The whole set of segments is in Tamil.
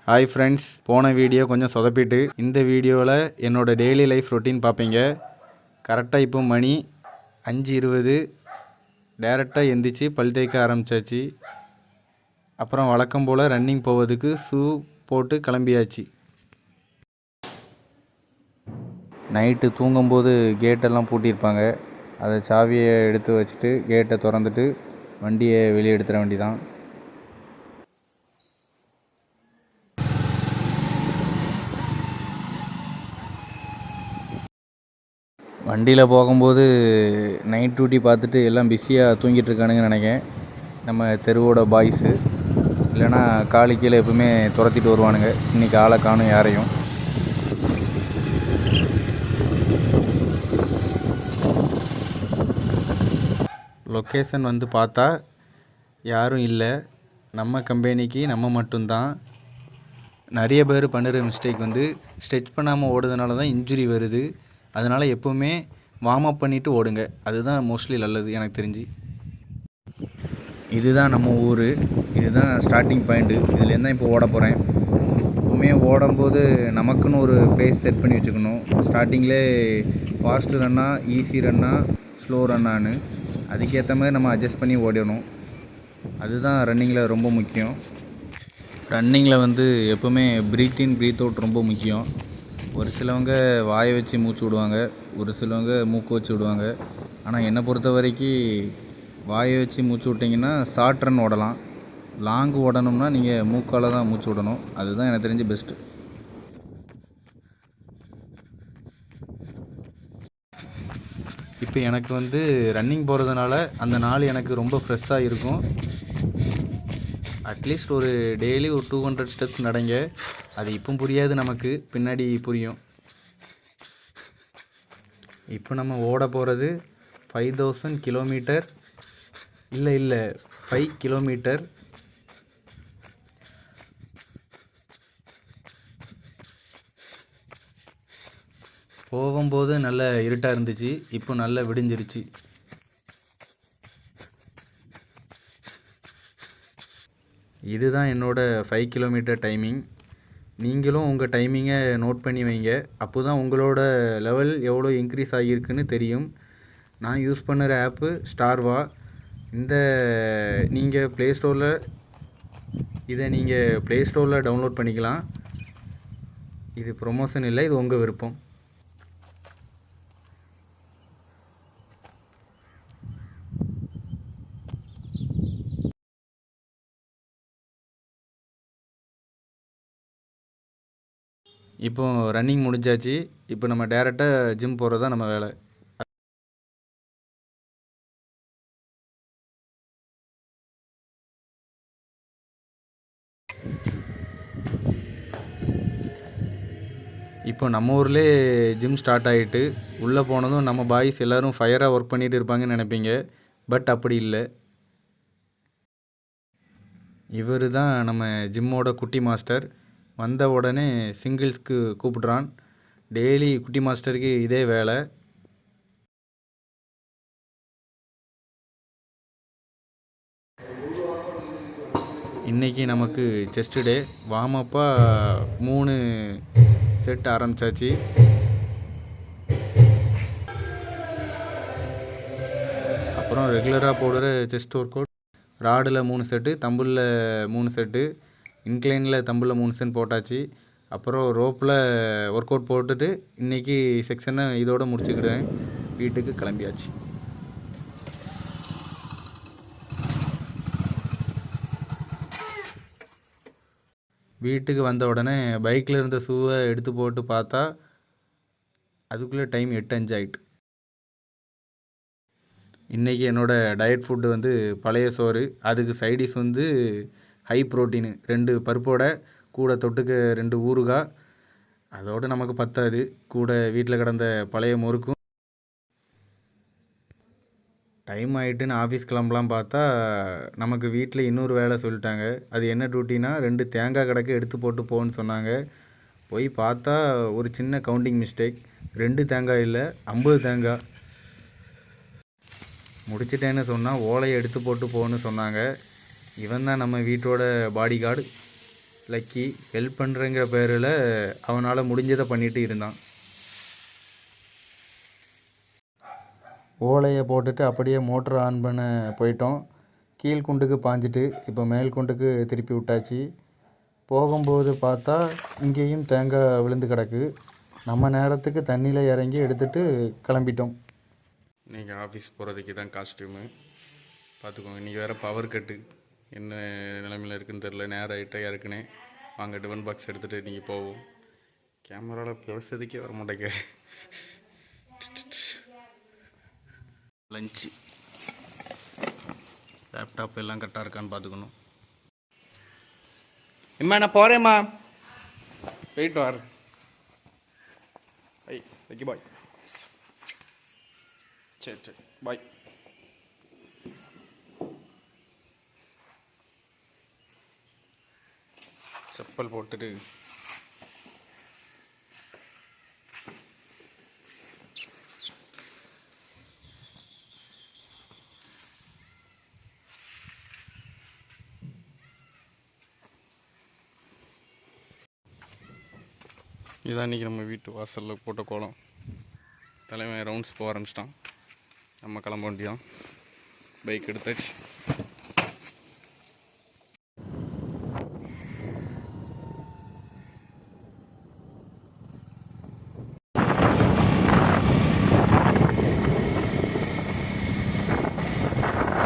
ஹாய் ஃப்ரெண்ட்ஸ், போன வீடியோ கொஞ்சம் சொதப்பிட்டு இந்த வீடியோவில் என்னோட டெய்லி லைஃப் ரொட்டீன் பார்ப்பீங்க. கரெக்டாக இப்போ மணி 5:20. டேரெக்டாக எந்திரிச்சு பல் தேய்க்க ஆரம்பித்தாச்சு. அப்புறம் வழக்கம் போல் ரன்னிங் போவதுக்கு ஷூ போட்டு கிளம்பியாச்சு. நைட்டு தூங்கும்போது கேட்டெல்லாம் பூட்டியிருப்பாங்க. அதை சாவியை எடுத்து வச்சுட்டு கேட்டை திறந்துட்டு வண்டியை வெளியே எடுத்துட வேண்டிதான். வண்டியில் போகும்போது நைட் டியூட்டி பார்த்துட்டு எல்லாம் பிஸியாக தூங்கிட்டு இருக்கானுங்கன்னு நினைக்கிறேன். நம்ம தெருவோட பாய்ஸு இல்லைனா காலி கீழே எப்பவுமே துரத்திட்டு வருவானுங்க. இன்றைக்கி ஆளை காணும் யாரையும். லொக்கேஷன் வந்து பார்த்தா யாரும் இல்லை. நம்ம கம்பெனிக்கு நம்ம மட்டும்தான். நிறைய பேர் பண்ணுற மிஸ்டேக் வந்து ஸ்ட்ரெச் பண்ணாமல் ஓடுறதுனால தான் இன்ஜுரி வருது. அதனால் எப்போவுமே வார்ம் அப் பண்ணிவிட்டு ஓடுங்க. அதுதான் மோஸ்ட்லி நல்லது எனக்கு தெரிஞ்சு. இதுதான் நம்ம ஊர், இதுதான் ஸ்டார்டிங் பாயிண்ட்டு. இதுலேருந்து தான் இப்போ ஓட போகிறேன். எப்போவுமே ஓடும்போது நமக்குன்னு ஒரு பேஸ் செட் பண்ணி வச்சுக்கணும். ஸ்டார்டிங்கில் ஃபாஸ்ட்டு ரன்னா, ஈஸி ரன்னா, ஸ்லோ ரன்னான்னு அதுக்கேற்ற மாதிரி நம்ம அட்ஜஸ்ட் பண்ணி ஓடணும். அதுதான் ரன்னிங்கில் ரொம்ப முக்கியம். ரன்னிங்கில் வந்து எப்போவுமே ப்ரீத் இன் ப்ரீத் அவுட் ரொம்ப முக்கியம். ஒரு சிலவங்க வாயை வச்சு மூச்சு விடுவாங்க, ஒரு சிலவங்க மூக்கு வச்சு விடுவாங்க. ஆனால் என்னை பொறுத்த வரைக்கும் வாயை வச்சு மூச்சு விட்டிங்கன்னா ஷார்ட் ரன் ஓடலாம். லாங் ஓடணும்னா நீங்கள் மூக்கால் தான் மூச்சு விடணும். அதுதான் எனக்கு தெரிஞ்சு பெஸ்ட்டு. இப்போ எனக்கு வந்து ரன்னிங் போகிறதுனால அந்த நாள் எனக்கு ரொம்ப ஃப்ரெஷ்ஷாக இருக்கும். அட்லீஸ்ட் ஒரு டெய்லி ஒரு 200 ஸ்டெப்ஸ் நடங்க. அது இப்போ புரியாது, நமக்கு பின்னாடி புரியும். இப்போ நம்ம ஓட போகிறது 5000 கிலோமீட்டர் இல்லை 5 கிலோமீட்டர். போகும்போது நல்ல இருட்டாக இருந்துச்சு, இப்போ நல்லா விடிஞ்சிருச்சு. இதுதான் என்னோடய 5 கிலோமீட்டர் டைமிங். நீங்களும் உங்கள் டைமிங்கை நோட் பண்ணி வைங்க. அப்போ தான் உங்களோட லெவல் எவ்வளோ இன்க்ரீஸ் ஆகியிருக்குன்னு தெரியும். நான் யூஸ் பண்ணுற ஆப்பு ஸ்டார்வா. நீங்கள் ப்ளே ஸ்டோரில் டவுன்லோட் பண்ணிக்கலாம். இது ப்ரொமோஷன் இல்லை, இது உங்கள் விருப்பம். இப்போ ரன்னிங் முடிஞ்சாச்சு. இப்போ நம்ம டேரெக்டாக ஜிம் போகிறது தான் நம்ம வேலை. இப்போ நம்ம ஊர்லேயே ஜிம் ஸ்டார்ட் ஆகிட்டு உள்ளே போனதும் நம்ம பாய்ஸ் எல்லோரும் ஃபயராக ஒர்க் பண்ணிகிட்டு இருப்பாங்கன்னு நினைப்பீங்க. பட் அப்படி இல்லை. இவர் தான் நம்ம ஜிம்மோட குட்டி மாஸ்டர். வந்த உடனே சிங்கிள்ஸ்க்கு கூப்பிட்றான். டெய்லி குட்டி மாஸ்டருக்கு இதே வேலை. இன்றைக்கி நமக்கு செஸ்ட் டே. வார்ம் அப்பாக 3 செட் ஆரம்பித்தாச்சு. அப்புறம் ரெகுலராக போடுற செஸ்ட் ஒர்க் அவுட். ராடில் 3 செட்டு, தம்பிளில் 3 செட்டு, இன்க்ளைனில் தம்பிளில் 3 செட் போட்டாச்சு. அப்புறம் ரோப்பில் ஒர்க் அவுட் போட்டுட்டு இன்றைக்கி செக்ஷனை இதோடு முடிச்சுக்கிடுவேன். வீட்டுக்கு கிளம்பியாச்சு. வீட்டுக்கு வந்த உடனே பைக்கில் இருந்த ஷூவை எடுத்து போட்டு பார்த்தா அதுக்குள்ளே டைம் 8:05 ஆகிட்டு. இன்றைக்கி என்னோடய டயட் ஃபுட்டு வந்து பழைய சோறு. அதுக்கு சைடிஷ் வந்து ஹை ப்ரோட்டீனு 2 பருப்போட கூட தொட்டுக்க 2 ஊறுகாய். அதோடு நமக்கு பத்தாது. கூட வீட்டில் கிடந்த பழைய முறுக்கும். டைம் ஆகிட்டுன்னு ஆஃபீஸ் கிளம்பலாம் பார்த்தா நமக்கு வீட்டில் இன்னொரு வேலை சொல்லிட்டாங்க. அது என்ன டியூட்டினா 2 தேங்காய் கிடக்கு எடுத்து போட்டு போன்னு சொன்னாங்க. போய் பார்த்தா ஒரு சின்ன கவுண்டிங் மிஸ்டேக். 2 தேங்காய் இல்லை, 50 தேங்காய். முடிச்சிட்டேன்னு சொன்னால் ஓலையை எடுத்து போட்டு போன்னு சொன்னாங்க. இவன் தான் நம்ம வீட்டோட பாடி கார்டு. லக்கி ஹெல்ப் பண்ணுறங்கிற பேரில் அவனால் முடிஞ்சதை பண்ணிட்டு இருந்தான். ஓலையை போட்டுட்டு அப்படியே மோட்ரு ஆன் பண்ண போயிட்டோம். கீழ்குண்டுக்கு பாஞ்சிட்டு இப்போ மேல் குண்டுக்கு திருப்பி விட்டாச்சு. போகும்போது பார்த்தா இங்கேயும் தேங்காய் விழுந்து கிடக்கு. நம்ம நேரத்துக்கு தண்ணியில் இறங்கி எடுத்துகிட்டு கிளம்பிட்டோம். இன்றைக்கி ஆஃபீஸ் போகிறதுக்கு தான் காஸ்ட்யூமு பார்த்துக்கோங்க. இன்றைக்கி வேறு பவர் கட்டு, என்ன நிலைமையில் இருக்குதுன்னு தெரில. நேரம் ஆகிட்டே இருக்குனே. வாங்க டிஃபன் பாக்ஸ் எடுத்துகிட்டு இன்றைக்கி போவோம். கேமராவில் பேசுறதுக்கே வர மாட்டேங்க. லஞ்சு லேப்டாப் எல்லாம் கரெக்டாக இருக்கான்னு பார்த்துக்கணும். இம்மா நான் போகிறேம்மா, போயிட்டு வார். ஐ வைக்கி பாய். சரி சரி பாய். செப்பல் போட்டுட்டு இதான் இன்றைக்கி நம்ம வீட்டு வாசலில் போட்ட கோலம். தலைவன் ரவுண்ட்ஸ் போக ஆரம்பிச்சிட்டான். நம்ம கிளம்ப வேண்டியதான். பைக் எடுத்தாச்சு.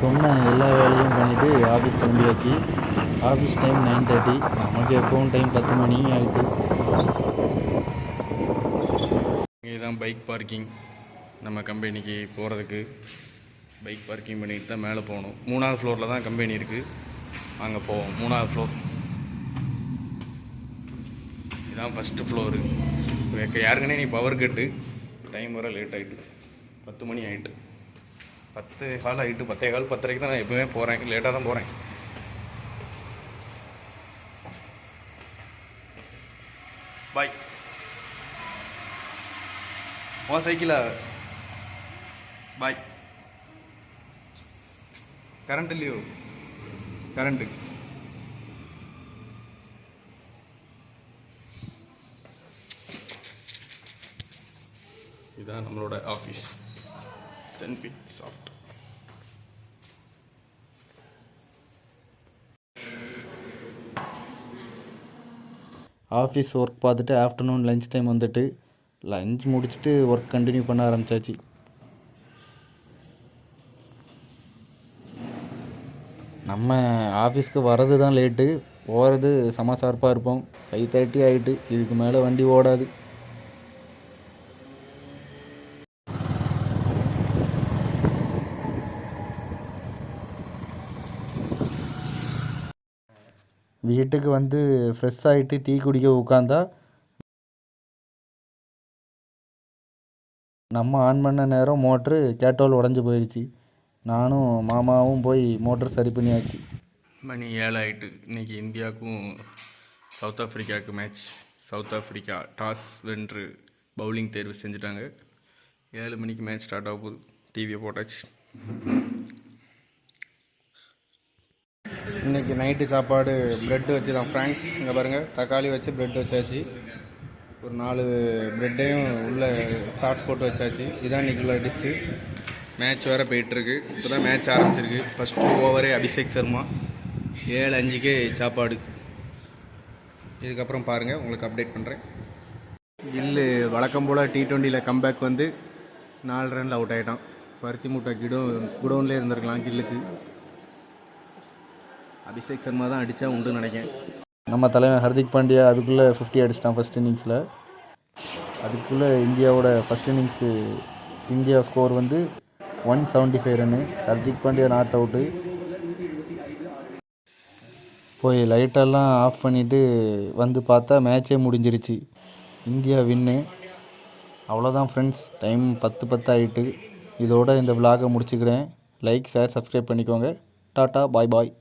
சொன்ன எல்லா வேலையும் பண்ணிவிட்டு ஆஃபீஸ் கிளம்பியாச்சு. Office time 9:30. நமக்கு எப்பவும் டைம் 10 மணி ஆகிட்டு. இதுதான் பைக் பார்க்கிங். நம்ம கம்பெனிக்கு போகிறதுக்கு பைக் பார்க்கிங் பண்ணிட்டு தான் மேலே போகணும். 3ஆவது ஃப்ளோரில் தான் கம்பெனி இருக்குது. அங்கே போவோம். 3ஆவது ஃப்ளோர். இதுதான் ஃபஸ்ட்டு ஃப்ளோரு. யாருக்குன்னே நீ பவர் கட்டு. டைம் வர லேட் ஆகிட்டு, 10 மணி ஆகிட்டு. 10:15 ஆகிட்டு. 10:15 10:30 தான் நான் எப்போவுமே போகிறேன். லேட்டாக தான் போகிறேன். பாய். உன் சைக்கிளா? பாய். கரண்ட் இல்லையோ? கரண்ட்டு இதுதான் நம்மளோட ஆஃபீஸ். சென்பிட் சாஃப்ட். ஆஃபீஸ் ஒர்க் பார்த்துட்டு ஆஃப்டர்நூன் லஞ்ச் டைம் வந்துட்டு லஞ்ச் முடிச்சுட்டு ஒர்க் கண்டினியூ பண்ண ஆரம்பித்தாச்சு. நம்ம ஆஃபீஸ்க்கு வர்றது தான் லேட்டு, போகிறது செம ஷார்ப்பாக இருப்போம். 5:30 ஆகிட்டு. இதுக்கு மேலே வண்டி ஓடாது. வீட்டுக்கு வந்து ஃப்ரெஷ் ஆகிட்டு டீ குடிக்க உட்காந்தா நம்ம ஆன் பண்ண நேரம் மோட்ரு கேட்டோல் உடஞ்சி போயிடுச்சு. நானும் மாமாவும் போய் மோட்ரு சரி பண்ணியாச்சு. மணி 7 ஆகிட்டு. இன்றைக்கி இந்தியாவுக்கும் சவுத் ஆஃப்ரிக்காவுக்கு மேட்ச். சவுத் ஆஃப்ரிக்கா டாஸ் வென்று பவுலிங் தேர்வு செஞ்சுட்டாங்க. 7 மணிக்கு மேட்ச் ஸ்டார்ட் ஆக போகுது. டிவியை போட்டாச்சு. இன்றைக்கி நைட்டு சாப்பாடு ப்ரெட்டு வச்சு தான் ஃப்ராங்க்ஸ். இங்கே பாருங்கள், தக்காளி வச்சு ப்ரெட் வச்சாச்சு. ஒரு 4 ப்ரெட்டையும் உள்ளே சாஸ் போட்டு வச்சாச்சு. இதான் இன்றைக்கி உள்ள டிஷ்ஷு. மேட்ச் வேறு போயிட்டுருக்கு. இப்போ தான் மேட்ச் ஆரம்பிச்சிருக்கு. ஃபஸ்ட்டு ஓவரே அபிஷேக் சர்மா. 7:05க்கு சாப்பாடு. இதுக்கப்புறம் பாருங்கள், உங்களுக்கு அப்டேட் பண்ணுறேன். கில்லு வழக்கம் போல் T20யில் கம்பேக் வந்து 4 ரனில் அவுட் ஆகிட்டான். பருத்தி மூட்டை குடோன்லேயே இருந்திருக்கலாம் கில்லுக்கு. அபிஷேக் சர்மா தான் அடித்தா உண்டு நினைக்கிறேன். நம்ம தலைவன் ஹர்திக் பாண்டியா அதுக்குள்ளே 50 அடிச்சிட்டான் ஃபஸ்ட் இன்னிங்ஸில். அதுக்குள்ளே இந்தியாவோட ஃபஸ்ட் இன்னிங்ஸு இந்தியா ஸ்கோர் வந்து 175 run. Hardik Pandya not out. போய் லைட்டெல்லாம் ஆஃப் பண்ணிவிட்டு வந்து பார்த்தா மேட்சே முடிஞ்சிருச்சு. இந்தியா வின்னு. அவ்வளோதான் ஃப்ரெண்ட்ஸ். டைம் 10:10 ஆகிட்டு. இதோட இந்த விலாகை முடிச்சுக்கிறேன். லைக், ஷேர், சப்ஸ்கிரைப் பண்ணிக்கோங்க. டாட்டா, பாய் பாய்.